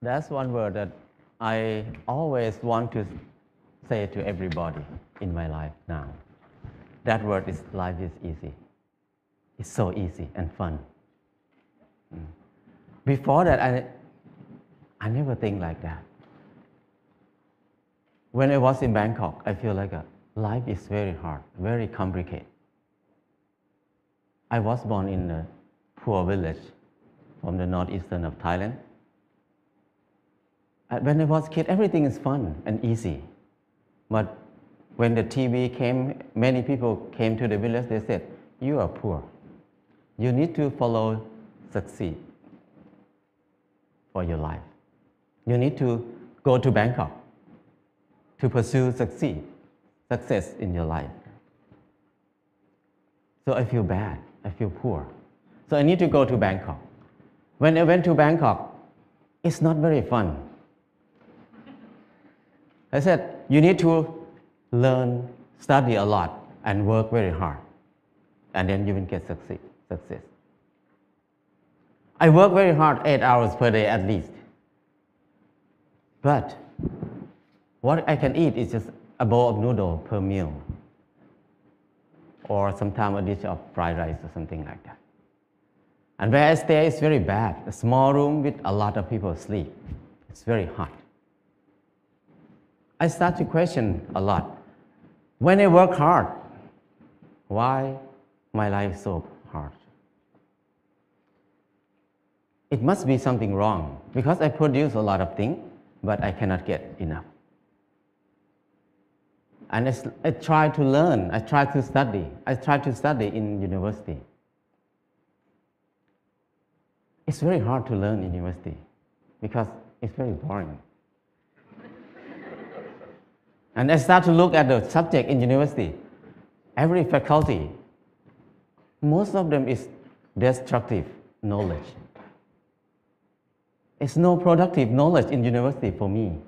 That's one word that I always want to say to everybody in my life now. That word is life is easy. It's so easy and fun. Before that, I never think like that. When I was in Bangkok, I feel like life is very hard, very complicated. I was born in a poor village from the northeastern of Thailand. When I was a kid, everything is fun and easy. But when the TV came, many people came to the village, they said, you are poor. You need to follow succeed for your life. You need to go to Bangkok to pursue success in your life. So I feel bad, I feel poor. So I need to go to Bangkok. When I went to Bangkok, it's not very fun. I said, you need to learn, study a lot, and work very hard. And then you will get success. I work very hard, 8 hours per day at least. But what I can eat is just a bowl of noodle per meal. Or sometimes a dish of fried rice or something like that. And where I stay is very bad. A small room with a lot of people sleep. It's very hot. I start to question a lot. When I work hard, why my life is so hard? It must be something wrong because I produce a lot of things, but I cannot get enough. And I try to learn, I try to study. I try to study in university. It's very hard to learn in university because it's very boring. And I start to look at the subject in university. Every faculty, most of them is destructive knowledge. It's no productive knowledge in university for me.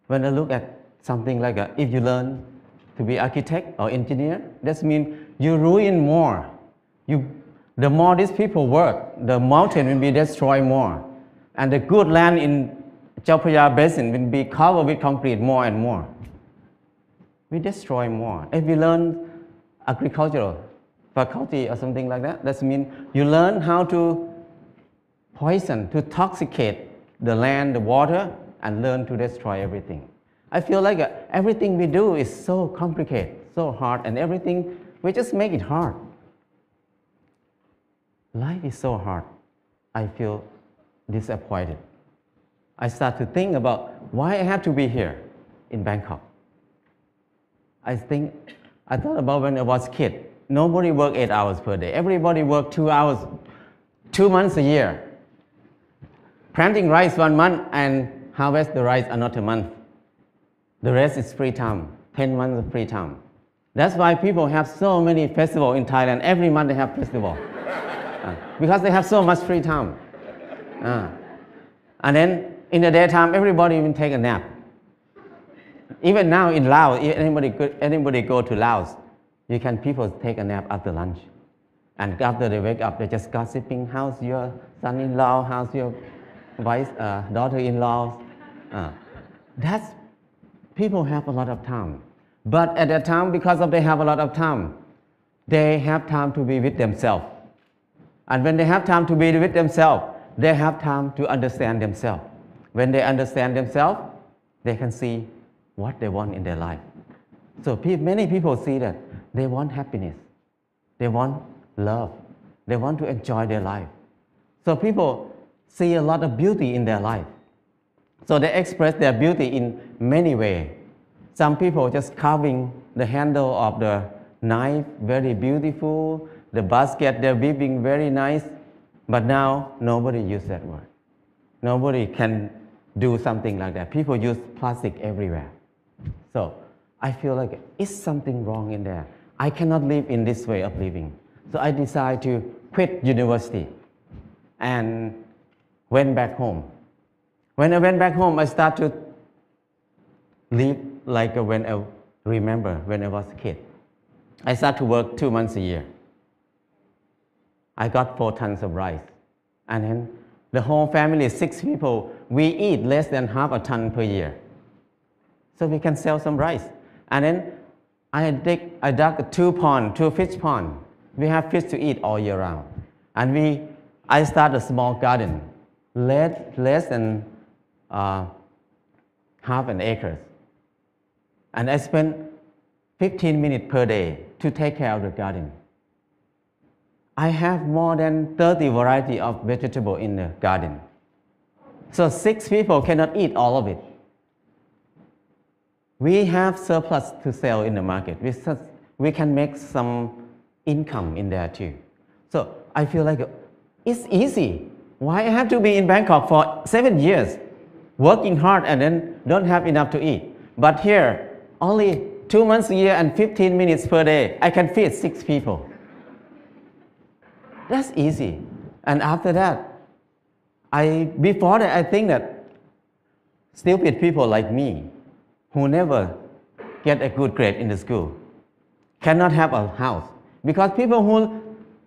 When I look at something like if you learn to be architect or engineer, that means you ruin more. The more these people work, the mountain will be destroyed more. And the good land in Chao Phraya Basin will be covered with concrete more and more. We destroy more. If you learn agricultural faculty or something like that, that means you learn how to poison, to toxicate the land, the water, and learn to destroy everything. I feel like everything we do is so complicated, so hard, and everything, we just make it hard. Life is so hard. I feel disappointed. I start to think about why I have to be here in Bangkok. I thought about when I was a kid. Nobody worked 8 hours per day. Everybody worked 2 hours, 2 months a year. Planting rice 1 month and harvest the rice another month. The rest is free time, 10 months of free time. That's why people have so many festivals in Thailand. Every month they have festival. Because they have so much free time. And then in the daytime, everybody will take a nap. Even now in Laos, anybody go to Laos, people take a nap after lunch. And after they wake up, they're just gossiping, how's your son-in-law, how's your daughter-in-law. People have a lot of time. But at that time, because they have a lot of time, they have time to be with themselves. And when they have time to be with themselves, they have time to understand themselves. When they understand themselves, they can see what they want in their life. So many people see that they want happiness. They want love. They want to enjoy their life. So people see a lot of beauty in their life. So they express their beauty in many ways. Some people just carving the handle of the knife, very beautiful. The basket, they're weaving very nice. But now, nobody uses that word. Nobody can do something like that. People use plastic everywhere. So I feel like it's something wrong in there. I cannot live in this way of living. So I decided to quit university and went back home. When I went back home, I started to live like when I remember when I was a kid. I started to work 2 months a year. I got 4 tons of rice. And then the whole family, 6 people, we eat less than half a ton per year. So we can sell some rice. And then I dug 2 fish pond. We have fish to eat all year round. And I started a small garden, less than half an acre. And I spent 15 minutes per day to take care of the garden. I have more than 30 varieties of vegetables in the garden. So 6 people cannot eat all of it. We have surplus to sell in the market. We can make some income in there too. So I feel like it's easy. Why I have to be in Bangkok for 7 years, working hard and then don't have enough to eat? But here, only 2 months a year and 15 minutes per day, I can feed 6 people. That's easy. And after that, before that, I think that stupid people like me, who never get a good grade in the school, cannot have a house. Because people who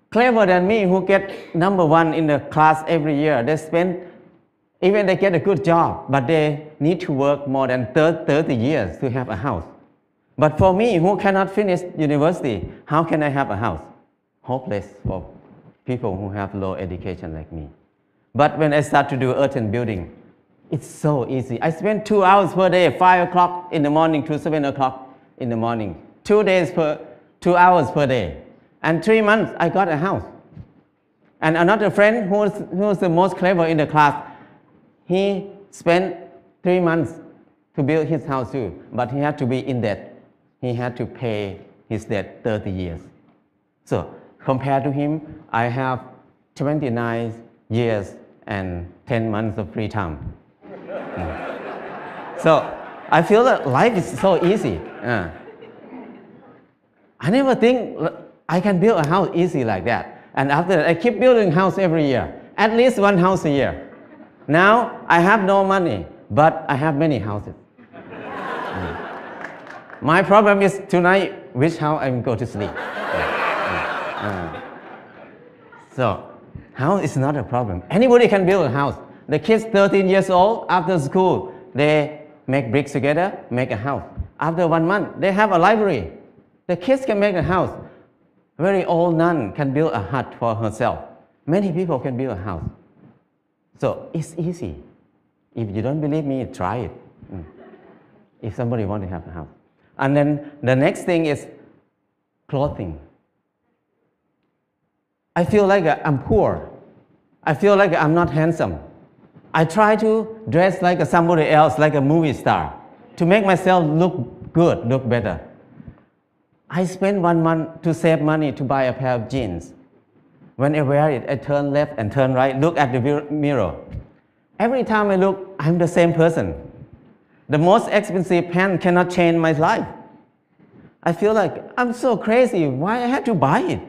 clever than me, who get number 1 in the class every year, even they get a good job, but they need to work more than 30 years to have a house. But for me, who cannot finish university, how can I have a house? Hopeless for people who have low education like me. But when I start to do earthen building, it's so easy. I spend 2 hours per day, 5 o'clock in the morning to 7 o'clock in the morning. 2 hours per day. And 3 months, I got a house. And another friend who was the most clever in the class, he spent 3 months to build his house too, but he had to be in debt. He had to pay his debt 30 years. So compared to him, I have 29 years and 10 months of free time. So I feel that life is so easy. I never think I can build a house easy like that. And after that, I keep building house every year, at least 1 house a year. Now I have no money, but I have many houses. My problem is tonight, which house I'm going to sleep. So house is not a problem. Anybody can build a house. The kids 13 years old, after school, they make bricks together, make a house. After 1 month, they have a library. The kids can make a house. Very old nun can build a hut for herself. Many people can build a house. So it's easy. If you don't believe me, try it. If somebody wants to have a house. And then the next thing is clothing. I feel like I'm poor. I feel like I'm not handsome. I try to dress like somebody else, like a movie star, to make myself look good, look better. I spend 1 month to save money to buy a pair of jeans. When I wear it, I turn left and turn right, look at the mirror. Every time I look, I'm the same person. The most expensive pants cannot change my life. I feel like I'm so crazy. Why I have to buy it?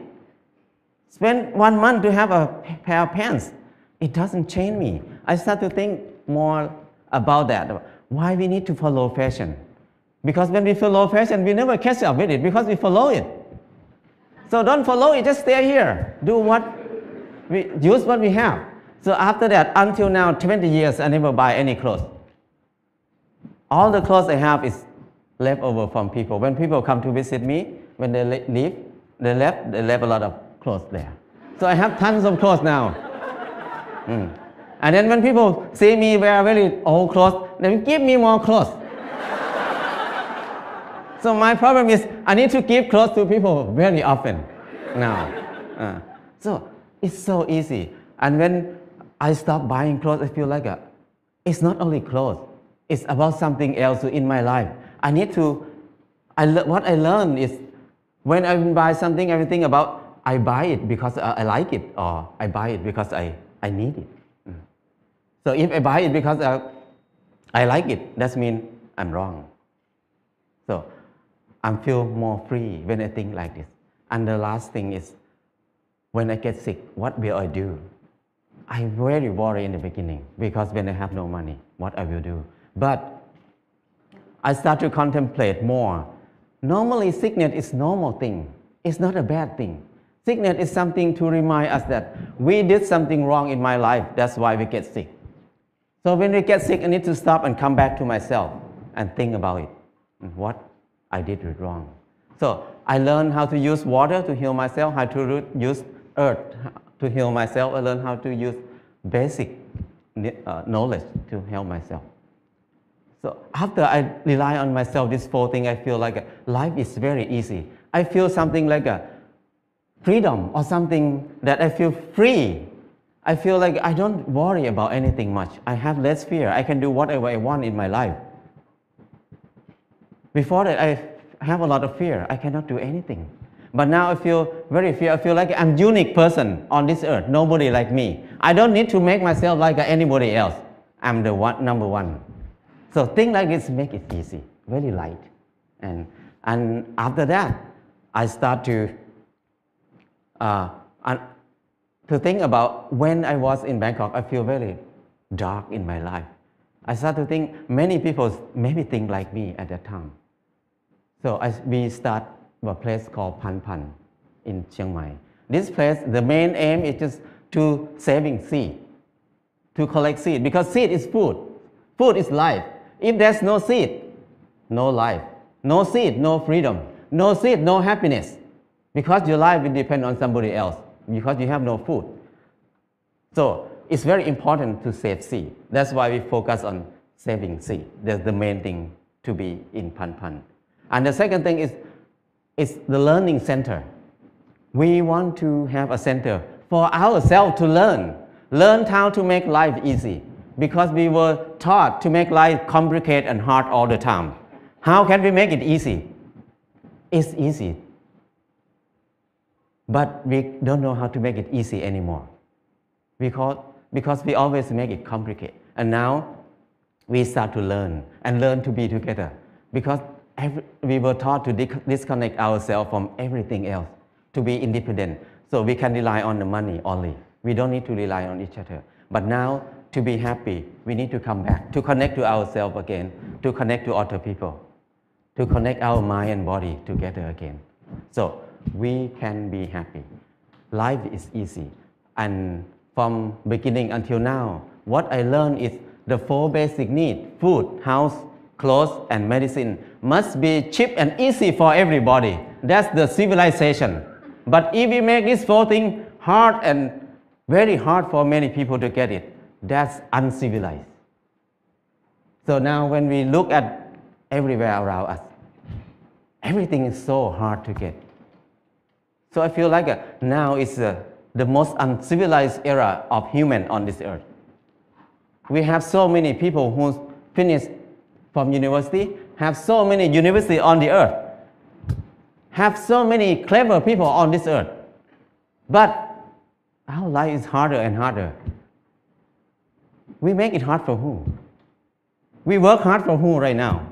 Spend 1 month to have a pair of pants. It doesn't change me. I start to think more about that. Why we need to follow fashion? Because when we follow fashion, we never catch up with it because we follow it. So don't follow it, just stay here. Use what we have. So after that, until now, 20 years, I never buy any clothes. All the clothes I have is left over from people. When people come to visit me, when they leave, they left a lot of clothes there. So I have tons of clothes now. And then when people see me wear very old clothes, they give me more clothes. So my problem is I need to give clothes to people very often now. So it's so easy. And when I stop buying clothes, I feel like it's not only clothes. It's about something else in my life. What I learned is when I buy something, everything about I buy it because I like it, or I buy it because I need it. So if I buy it because I like it, that means I'm wrong. So I feel more free when I think like this. And the last thing is, when I get sick, what will I do? I very worry in the beginning because when I have no money, what I will do. But I start to contemplate more. Normally, sickness is normal thing. It's not a bad thing. Sickness is something to remind us that we did something wrong in my life. That's why we get sick. So when I get sick, I need to stop and come back to myself and think about it, what I did wrong. So I learned how to use water to heal myself, how to use earth to heal myself. I learned how to use basic knowledge to help myself. So after I rely on myself, this 4 things, I feel like life is very easy. I feel something like a freedom or something that I feel free. I feel like I don't worry about anything much. I have less fear. I can do whatever I want in my life. Before that, I have a lot of fear. I cannot do anything. But now I feel very fear. I feel like I'm a unique person on this earth. Nobody like me. I don't need to make myself like anybody else. I'm the number one. So things like this make it easy, very light. And after that, I start to think about when I was in Bangkok, I feel very dark in my life. I start to think many people maybe think like me at that time. So we start a place called Pan Pan in Chiang Mai. This place, the main aim is just to saving seed, to collect seed, because seed is food. Food is life. If there's no seed, no life. No seed, no freedom. No seed, no happiness. Because your life will depend on somebody else, because you have no food. So it's very important to save seed. That's why we focus on saving seed. That's the main thing to be in Pan Pan. And the second thing is the learning center. We want to have a center for ourselves to learn how to make life easy, because we were taught to make life complicated and hard all the time. How can we make it easy? It's easy, but we don't know how to make it easy anymore, because we always make it complicated. And now we start to learn to be together, because we were taught to disconnect ourselves from everything else, to be independent. So we can rely on the money only. We don't need to rely on each other. But now, to be happy, we need to come back, to connect to ourselves again, to connect to other people, to connect our mind and body together again. So we can be happy. Life is easy. And from beginning until now, what I learned is the 4 basic needs: food, house, clothes, and medicine must be cheap and easy for everybody. That's the civilization. But if we make these 4 things hard and very hard for many people to get it, that's uncivilized. So now when we look at everywhere around us, everything is so hard to get. So I feel like now is the most uncivilized era of human on this earth. We have so many people who finish from university, have so many universities on the earth, have so many clever people on this earth. But our life is harder and harder. We make it hard for who? We work hard for who right now?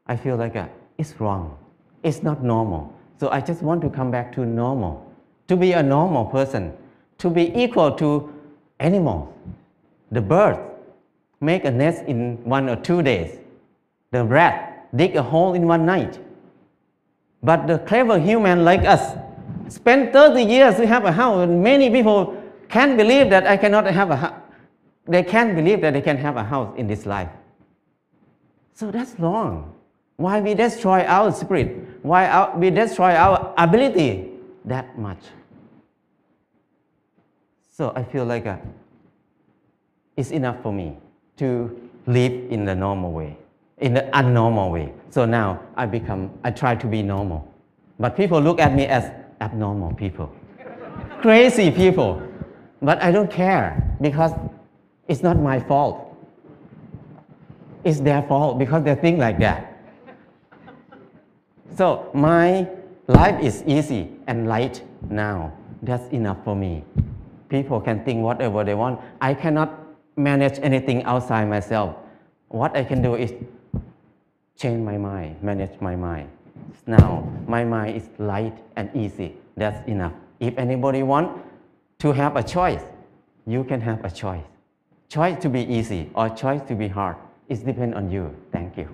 I feel like it's wrong. It's not normal. So I just want to come back to normal, to be a normal person, to be equal to animals. The bird make a nest in 1 or 2 days. The rat dig a hole in 1 night. But the clever human like us spend 30 years to have a house, and many people can't believe that I cannot have a house. They can't believe that they can have a house in this life. So that's wrong. Why we destroy our spirit? Why we destroy our ability that much? So I feel like it's enough for me to live in the normal way, in the unnormal way. So now I try to be normal. But people look at me as abnormal people, crazy people. But I don't care, because it's not my fault. It's their fault, because they think like that. So my life is easy and light now. That's enough for me. People can think whatever they want. I cannot manage anything outside myself. What I can do is change my mind, manage my mind. Now my mind is light and easy. That's enough. If anybody wants to have a choice, you can have a choice. Choice to be easy or choice to be hard. It depends on you. Thank you.